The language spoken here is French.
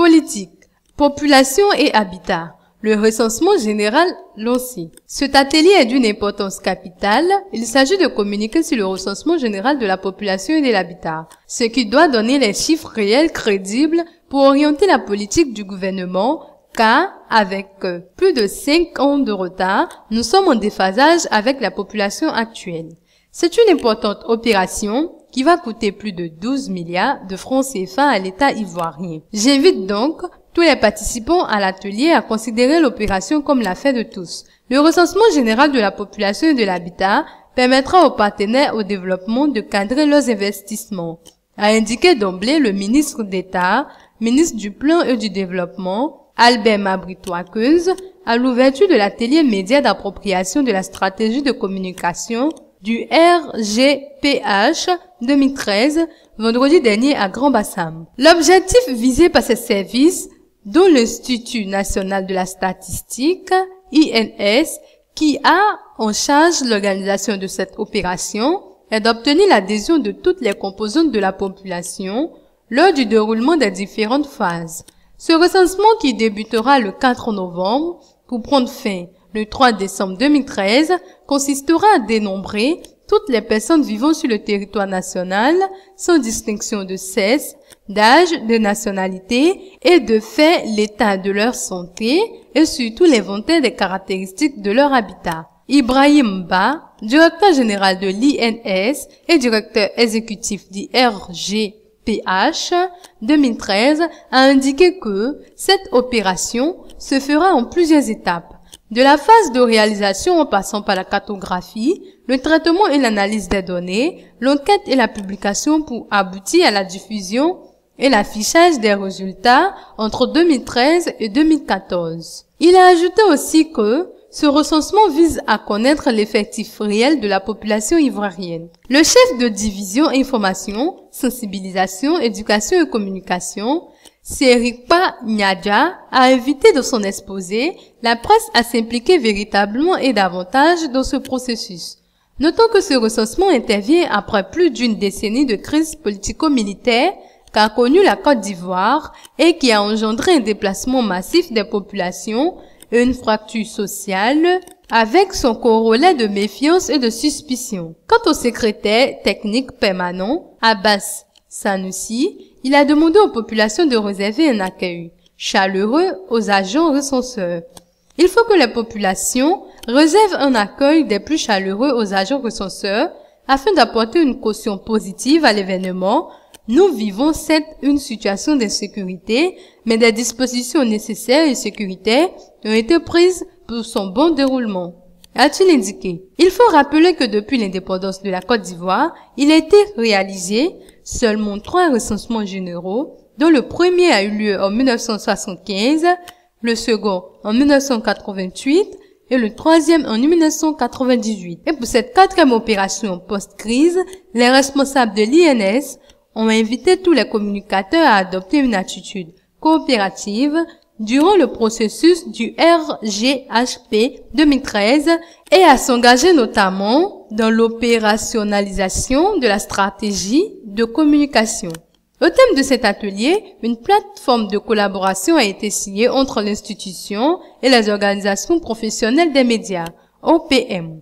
Politique, population et habitat. Le recensement général lancé. Cet atelier est d'une importance capitale. Il s'agit de communiquer sur le recensement général de la population et de l'habitat, ce qui doit donner les chiffres réels crédibles pour orienter la politique du gouvernement, car avec plus de 5 ans de retard, nous sommes en déphasage avec la population actuelle. C'est une importante opération qui va coûter plus de 12 milliards de francs CFA à l'État ivoirien. J'invite donc tous les participants à l'atelier à considérer l'opération comme l'affaire de tous. Le recensement général de la population et de l'habitat permettra aux partenaires au développement de cadrer leurs investissements, a indiqué d'emblée le ministre d'État, ministre du Plan et du Développement, Albert Mabrito-Aqueuse, à l'ouverture de l'atelier média d'appropriation de la stratégie de communication du RGPH 2013, vendredi dernier à Grand-Bassam. L'objectif visé par ces services, dont l'Institut national de la statistique, INS, qui a en charge l'organisation de cette opération, est d'obtenir l'adhésion de toutes les composantes de la population lors du déroulement des différentes phases. Ce recensement, qui débutera le 4 novembre pour prendre fin le 3 décembre 2013, consistera à dénombrer toutes les personnes vivant sur le territoire national, sans distinction de sexe, d'âge, de nationalité, et de faire l'état de leur santé et surtout l'inventaire des caractéristiques de leur habitat. Ibrahim Ba, directeur général de l'INS et directeur exécutif du RGPH 2013, a indiqué que cette opération se fera en plusieurs étapes. De la phase de réalisation en passant par la cartographie, le traitement et l'analyse des données, l'enquête et la publication pour aboutir à la diffusion et l'affichage des résultats entre 2013 et 2014. Il a ajouté aussi que ce recensement vise à connaître l'effectif réel de la population ivoirienne. Le chef de division information, sensibilisation, éducation et communication, Serikpa Nyadja, a invité dans son exposé la presse à s'impliquer véritablement et davantage dans ce processus. Notons que ce recensement intervient après plus d'une décennie de crise politico-militaire qu'a connue la Côte d'Ivoire et qui a engendré un déplacement massif des populations et une fracture sociale avec son corollaire de méfiance et de suspicion. Quant au secrétaire technique permanent, Abbas Sanoussi, il a demandé aux populations de réserver un accueil chaleureux aux agents recenseurs. Il faut que les populations réservent un accueil des plus chaleureux aux agents recenseurs afin d'apporter une caution positive à l'événement. Nous vivons certes une situation d'insécurité, mais des dispositions nécessaires et sécuritaires ont été prises pour son bon déroulement, a-t-il indiqué. Il faut rappeler que depuis l'indépendance de la Côte d'Ivoire, il a été réalisé seulement 3 recensements généraux, dont le premier a eu lieu en 1975, le second en 1988 et le troisième en 1998. Et pour cette 4e opération post-crise, les responsables de l'INS ont invité tous les communicateurs à adopter une attitude coopérative durant le processus du RGHP 2013 et à s'engager notamment dans l'opérationnalisation de la stratégie de communication. Au thème de cet atelier, une plateforme de collaboration a été signée entre l'institution et les organisations professionnelles des médias, OPM.